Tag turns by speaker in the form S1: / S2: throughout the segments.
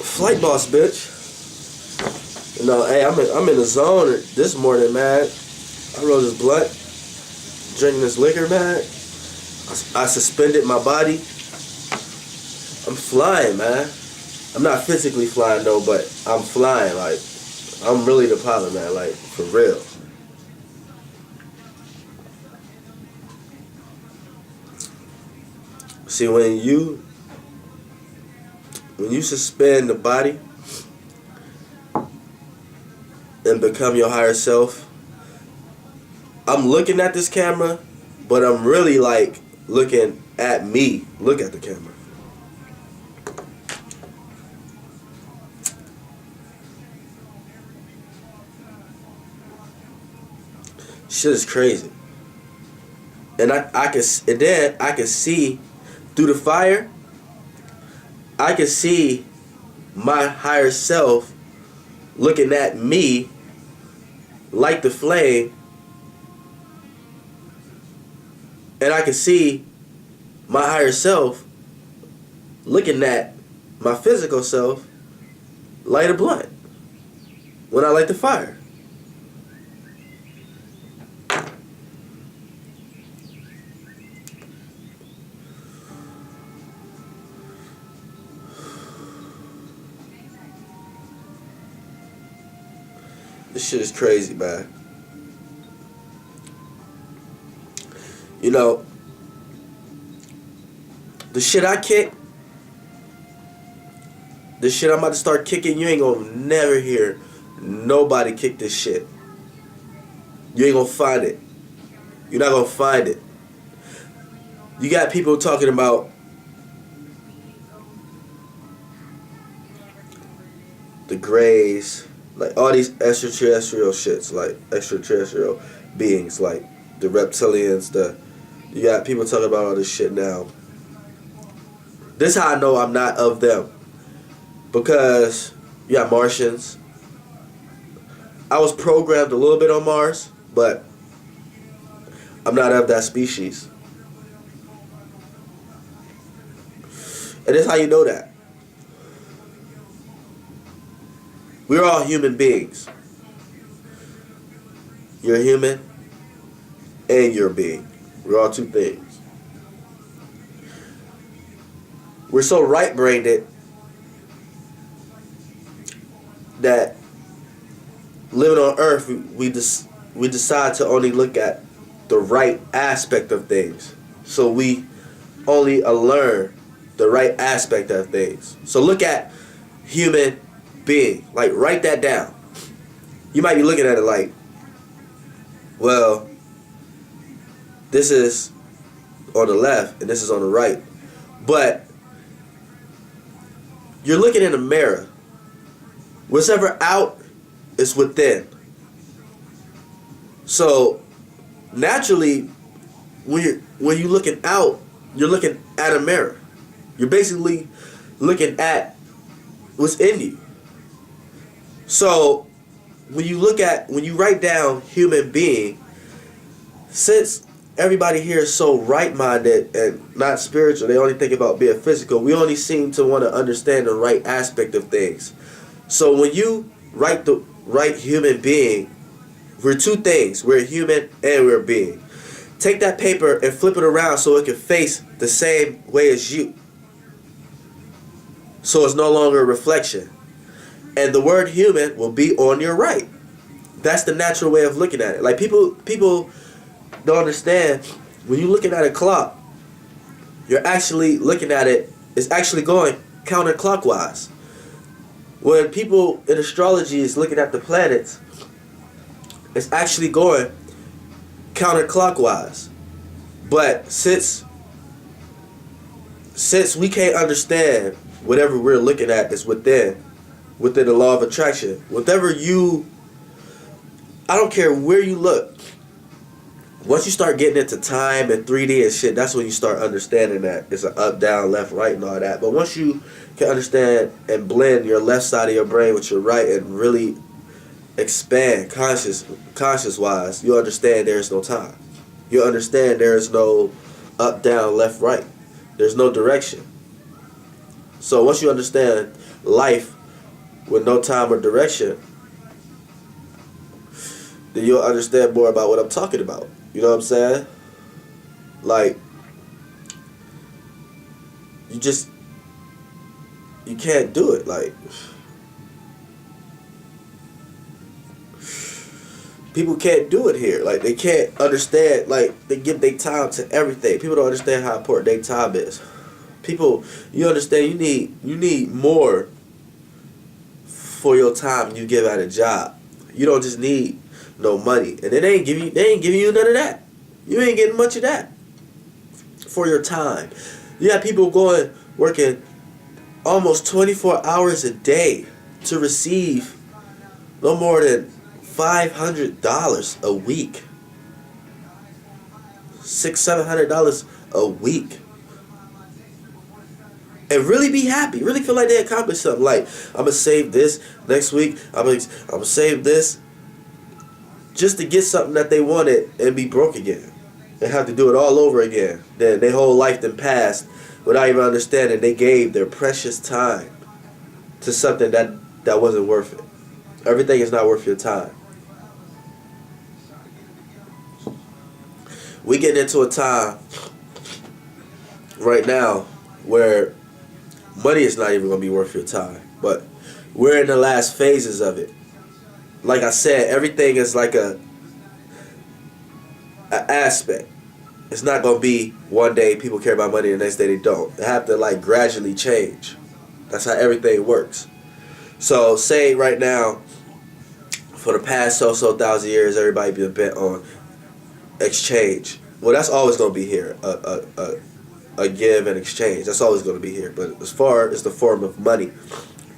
S1: Flightboss, bitch. You know, hey, I'm in the zone this morning, man. I rolled this blunt, drinking this liquor, man. I suspended my body. I'm flying, man. I'm not physically flying though, but I'm flying. Like, I'm really the pilot, man. Like, for real. See, when you suspend the body and become your higher self, I'm looking at this camera, but I'm really like looking at me. Look at the camera. Shit is crazy. And then I can see through the fire. I can see my higher self looking at me like the flame, and I can see my higher self looking at my physical self light a blunt when I light the fire. This shit is crazy, man. You know, the shit I kick, the shit I'm about to start kicking, you ain't gonna never hear nobody kick this shit. You ain't gonna find it. You're not gonna find it. You got people talking about the grays, like all these extraterrestrial shits, like extraterrestrial beings, like the reptilians, you got people talking about all this shit now. This is how I know I'm not of them. Because you got Martians. I was programmed a little bit on Mars, but I'm not of that species. And this is how you know that. We're all human beings. You're a human and you're a being. We're all two things. We're so right-brained that living on Earth, we decide to only look at the right aspect of things. So we only learn the right aspect of things. So look at human being. Like, write that down. You might be looking at it like, well, this is on the left and this is on the right. But you're looking in a mirror. Whatever out is within. So naturally, when you're looking out, you're looking at a mirror. You're basically looking at what's in you. So when you write down human being, since everybody here is so right-minded and not spiritual, they only think about being physical, we only seem to want to understand the right aspect of things. So when you write the right human being, we're two things. We're a human and we're a being. Take that paper and flip it around so it can face the same way as you. So it's no longer a reflection. And the word human will be on your right. That's the natural way of looking at it. Like, people don't understand, when you're looking at a clock, you're actually looking at it, it's actually going counterclockwise. When people in astrology is looking at the planets, it's actually going counterclockwise. But since we can't understand whatever we're looking at is within the law of attraction. Whatever I don't care where you look. Once you start getting into time and 3D and shit, that's when you start understanding that it's an up, down, left, right, and all that. But once you can understand and blend your left side of your brain with your right and really expand conscious wise, you understand there is no time. You understand there is no up, down, left, right. There's no direction. So once you understand life with no time or direction, then you'll understand more about what I'm talking about. You know what I'm saying? Like, you can't do it. Like, people can't do it here. Like, they can't understand. Like, they give their time to everything. People don't understand how important their time is. People, you understand, you need more for your time you give at a job. You don't just need no money, and they ain't giving you none of that. You ain't getting much of that for your time. You have people working almost 24 hours a day to receive no more than $500 a week, $600-700 a week, and really be happy. Really feel like they accomplished something. Like, I'm gonna save this next week. I'm gonna save this just to get something that they wanted and be broke again. They have to do it all over again. Then their whole life then passed without even understanding they gave their precious time to something that wasn't worth it. Everything is not worth your time. We getting into a time right now where money is not even going to be worth your time. But we're in the last phases of it. Like I said, everything is like a aspect. It's not going to be one day people care about money, the next day they don't. They have to like gradually change. That's how everything works. So say right now, for the past so 1,000 years, everybody been bent on exchange. Well, that's always going to be here. A give and exchange. That's always going to be here. But as far as the form of money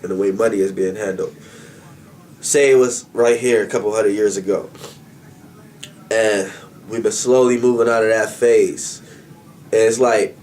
S1: and the way money is being handled, say it was right here a couple hundred years ago, and we've been slowly moving out of that phase. And it's like,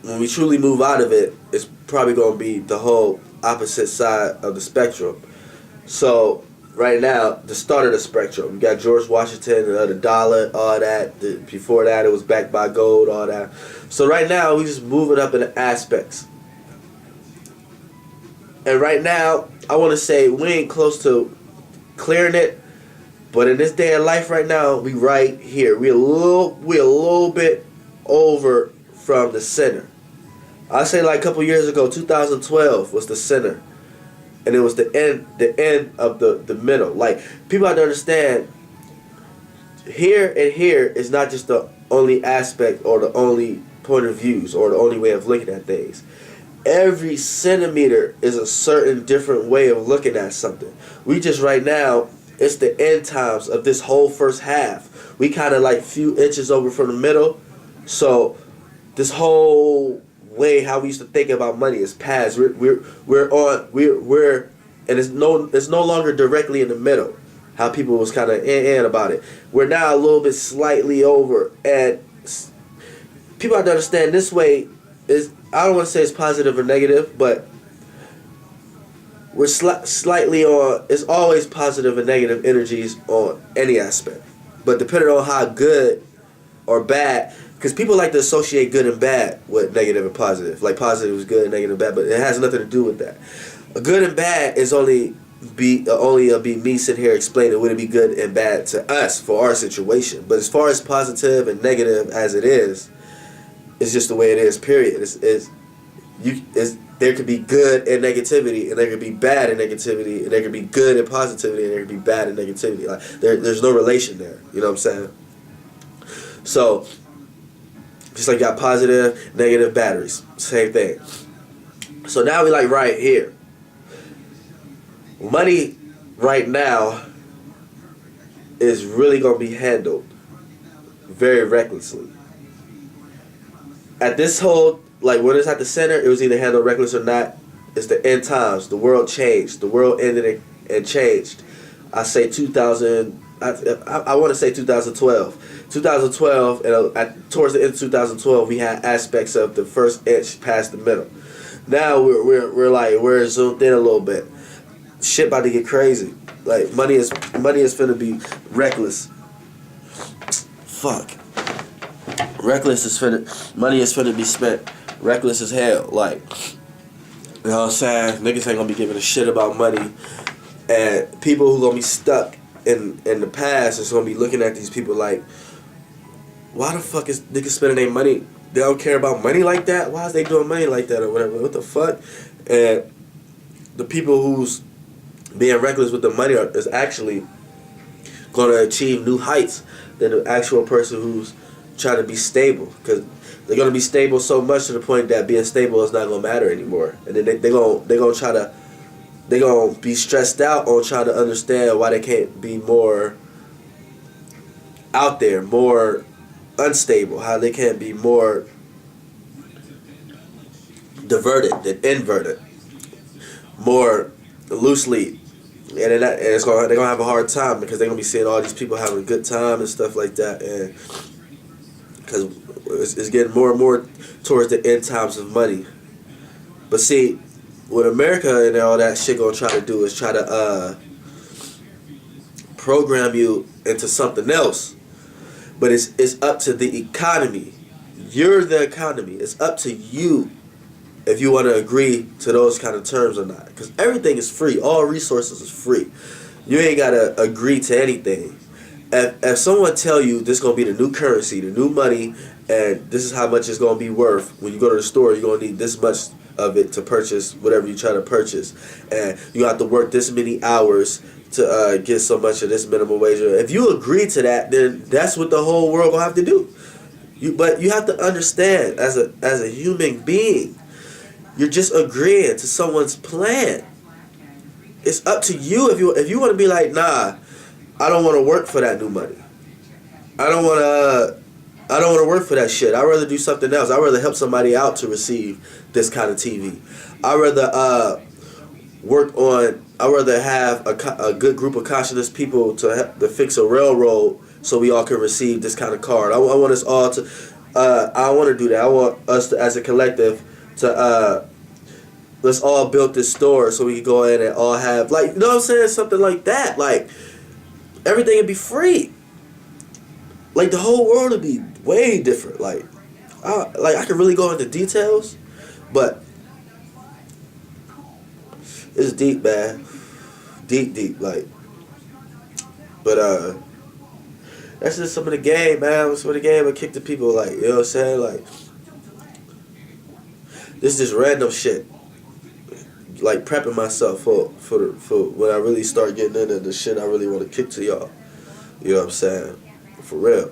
S1: when we truly move out of it, it's probably going to be the whole opposite side of the spectrum. So right now, the start of the spectrum, we got George Washington, the dollar, all that. Before that, it was backed by gold, all that. So right now, we just moving up in the aspects. And right now, I want to say we ain't close to clearing it, but in this day of life right now, we right here. We a little bit over from the center. I say like a couple years ago, 2012 was the center. And it was the end of the middle. Like, people have to understand, here and here is not just the only aspect or the only point of views or the only way of looking at things. Every centimeter is a certain different way of looking at something. We just right now, it's the end times of this whole first half. We kind of like few inches over from the middle. So this whole way how we used to think about money is past. We're and it's no longer directly in the middle. How people was kind of about it. We're now a little bit slightly over, and people have to understand this way is, I don't want to say it's positive or negative, but we're slightly on. It's always positive and negative energies on any aspect, but depending on how good or bad. Because people like to associate good and bad with negative and positive. Like, positive is good and negative bad, but it has nothing to do with that. A good and bad is only be me sitting here explaining would it be good and bad to us for our situation. But as far as positive and negative as it is, it's just the way it is. Period. There could be good and negativity, and there could be bad and negativity, and there could be good and positivity, and there could be bad and negativity. Like, there's no relation there. You know what I'm saying? So, just like you got positive, negative batteries. Same thing. So now we like right here. Money right now is really going to be handled very recklessly. At this whole, like when it's at the center, it was either handled reckless or not. It's the end times. The world changed. The world ended and changed. I say 2000, I want to say 2012. 2012, and towards the end of 2012, we had aspects of the first inch past the middle. Now we're zoomed in a little bit. Shit about to get crazy. Like, money is finna be reckless. Fuck. Money is finna be spent reckless as hell. Like, You know what I'm saying? Niggas ain't gonna be giving a shit about money. And people who gonna be stuck in the past is gonna be looking at these people like, why the fuck is niggas spending their money? They don't care about money like that? Why is they doing money like that or whatever? What the fuck? And the people who's being reckless with the money is actually gonna achieve new heights than the actual person who's trying to be stable. Because they're gonna be stable so much to the point that being stable is not gonna matter anymore. And then they're gonna be stressed out on trying to understand why they can't be more out there, more unstable, how they can't be more diverted than inverted, more loosely. And they're gonna have a hard time because they're gonna be seeing all these people having a good time and stuff like that, and because it's getting more and more towards the end times of money. But see, what America and all that shit gonna try to do is try to program you into something else. But it's up to the economy. You're the economy. It's up to you if you want to agree to those kind of terms or not. Because everything is free. All resources is free. You ain't got to agree to anything. If someone tell you this is going to be the new currency, the new money, and this is how much it's going to be worth, when you go to the store, you're going to need this much of it to purchase whatever you try to purchase. And you have to work this many hours to get so much of this minimum wage. If you agree to that, then that's what the whole world going to have to do. But you have to understand, as a human being, you're just agreeing to someone's plan. It's up to you if you want to be like, nah, I don't want to work for that new money. I don't want to work for that shit. I'd rather do something else. I'd rather help somebody out to receive this kind of TV. I'd rather I'd rather have a good group of conscious people to fix a railroad so we all can receive this kind of card. I want us all to. I want to do that. I want us to, as a collective, to let's all build this store so we can go in and all have, like, you know what I'm saying, something like that. Like, everything would be free. Like, the whole world would be way different. Like I can really go into details, but it's deep, man. Deep, like. But that's just some of the game, man. Some of the game I kick the people, like, you know what I'm saying? Like, this is just random shit. Like, prepping myself for when I really start getting into the shit I really want to kick to y'all. You know what I'm saying? For real.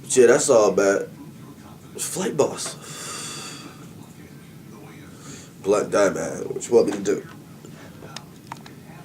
S1: But yeah, that's all bad. Flightboss. Black Diamond, what you want me to do?